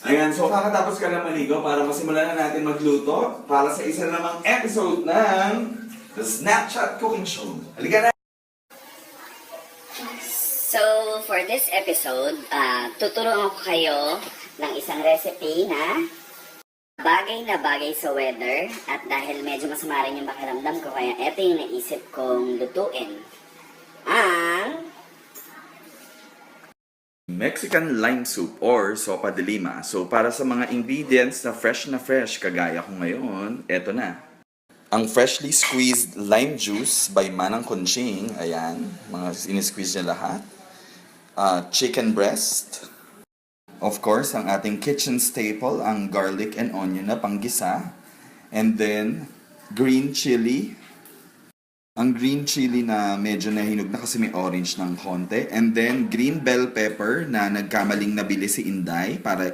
Ayan, so kakatapos ka na maligo para masimulan na natin magluto para sa isa namang episode ng The Snapchat Cooking Show. Halika na! So, for this episode, tuturuan ko kayo ng isang recipe na bagay sa weather. At dahil medyo masama rin yung pakiramdam ko, kaya ito yung naisip kong lutuin. Ang Mexican lime soup or sopa de lima. So, para sa mga ingredients na fresh, kagaya ko ngayon, eto na. Ang freshly squeezed lime juice by Manang Conching. Ayan, mga in-squeeze niya lahat. Chicken breast. Of course, ang ating kitchen staple, ang garlic and onion na panggisa. And then, green chili. Ang green chili na medyo nahinog na kasi may orange ng konti. And then, green bell pepper na nagkamaling nabili si Inday para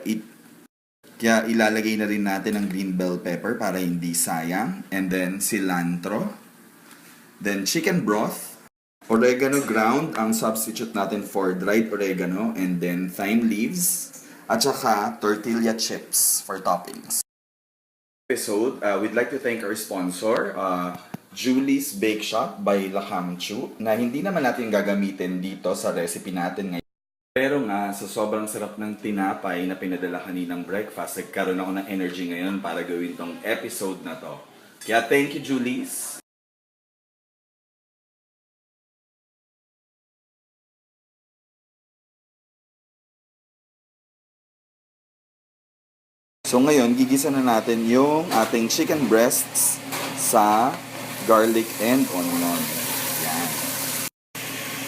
kaya ilalagay na rin natin ang green bell pepper para hindi sayang. And then, cilantro. Then, chicken broth. Oregano ground ang substitute natin for dried oregano. And then, thyme leaves. At saka, tortilla chips for toppings. Episode, we'd like to thank our sponsor, Julie's Bake Shop by Lakam Chu, na hindi naman natin gagamitin dito sa recipe natin ngayon. Pero nga, sa sobrang sarap ng tinapay na pinadala kaninang breakfast, nagkaroon ako ng energy ngayon para gawin tong episode na to. Kaya thank you, Julie's! So ngayon, gigisa na natin yung ating chicken breasts sa garlic and onion. Yan.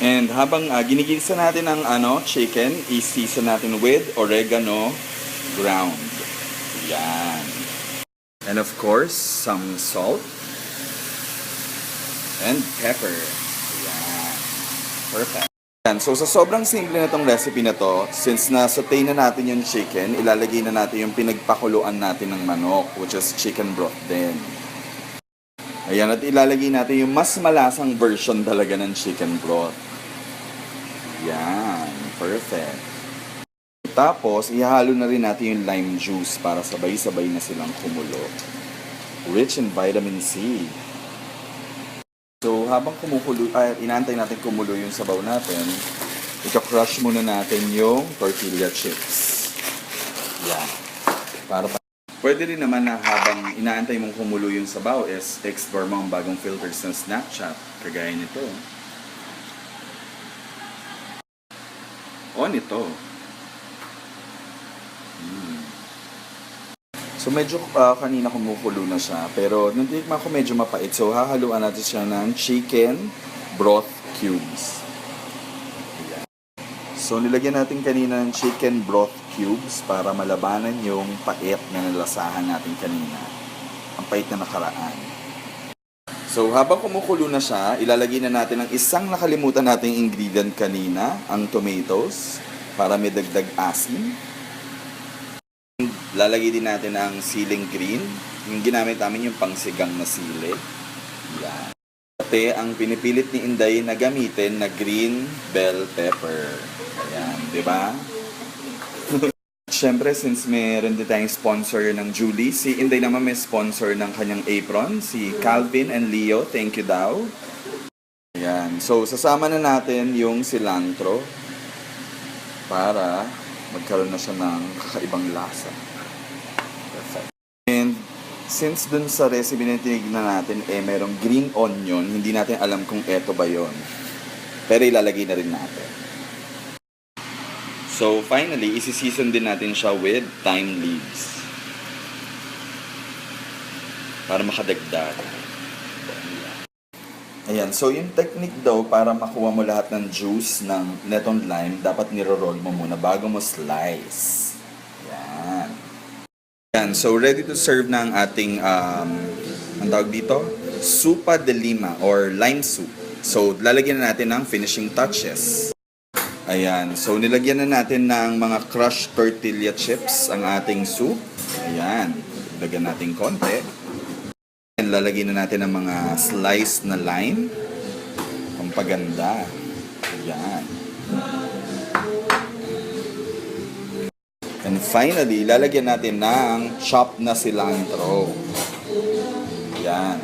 And habang ginigisa natin ang chicken, i-season natin with oregano ground. Yan. And of course, some salt and pepper. Yan. Perfect. Yan. So sa sobrang simple na tong recipe na to, since na-saute na natin yung chicken, ilalagay na natin yung pinagpakuluan natin ng manok, which is chicken broth din. Ayan, at ilalagay natin yung mas malasang version talaga ng chicken broth. Yan, perfect. Tapos, ihalo na rin natin yung lime juice para sabay-sabay na silang kumulo. Rich in vitamin C. So, habang inaantay natin kumulo yung sabaw natin, ika-crush muna natin yung tortilla chips. Yan. Pwede rin naman na habang inaantay mong kumulo yung sabaw is explore mo ang bagong filters ng Snapchat. Kagaya nito. O nito. So medyo kanina kumukulo na siya. Pero nung tinikman ko medyo mapait. So hahaluan natin siya ng chicken broth cubes. Ayan. So nilagyan natin kanina ng chicken broth cubes para malabanan yung pait na nalasahan natin kanina. Ang pait na nakaraan. So habang kumukulo na siya, ilalagay na natin ang isang nakalimutan nating ingredient kanina, ang tomatoes, para may dagdag asin. Lalagay din natin ang siling green. Yung ginamit namin yung pangsigang na sili. Yan. Pati ang pinipilit ni Inday na gamitin na green bell pepper. Ayan, di ba? Siyempre, since meron din tayong sponsor ng Julie, si Inday naman may sponsor ng kanyang apron, si Calvin and Leo, thank you daw. Ayan, so sasama na natin yung cilantro para magkaroon na siya ng kakaibang lasa. Perfect. And since dun sa recipe na tinignan natin, merong green onion, hindi natin alam kung eto ba yon. Pero ilalagay na rin natin. So, finally, isi-season din natin siya with thyme leaves. Para makadagdag. Ayan, so yung technique daw para makuha mo lahat ng juice ng netong lime, dapat niro-roll mo muna bago mo slice. Ayan. Ayan, so ready to serve na ang ating, ang tawag dito? Sopa de lima or lime soup. So, lalagyan na natin ng finishing touches. Ayan, so nilagyan na natin ng mga crushed tortilla chips ang ating soup. Ayan, lagyan natin konti. And lalagyan na natin ng mga sliced na lime. Pampaganda. Ayan. And finally, lalagyan natin ng chopped na cilantro. Yan.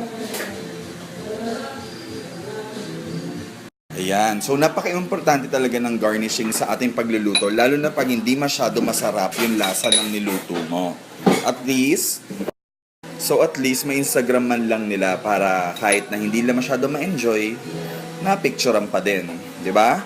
Ayan. So, napaka-importante talaga ng garnishing sa ating pagluluto, lalo na pag hindi masyado masarap yung lasa ng niluto mo. At least may Instagram man lang nila para kahit na hindi nila masyado ma-enjoy, na picturean pa din. 'Di ba?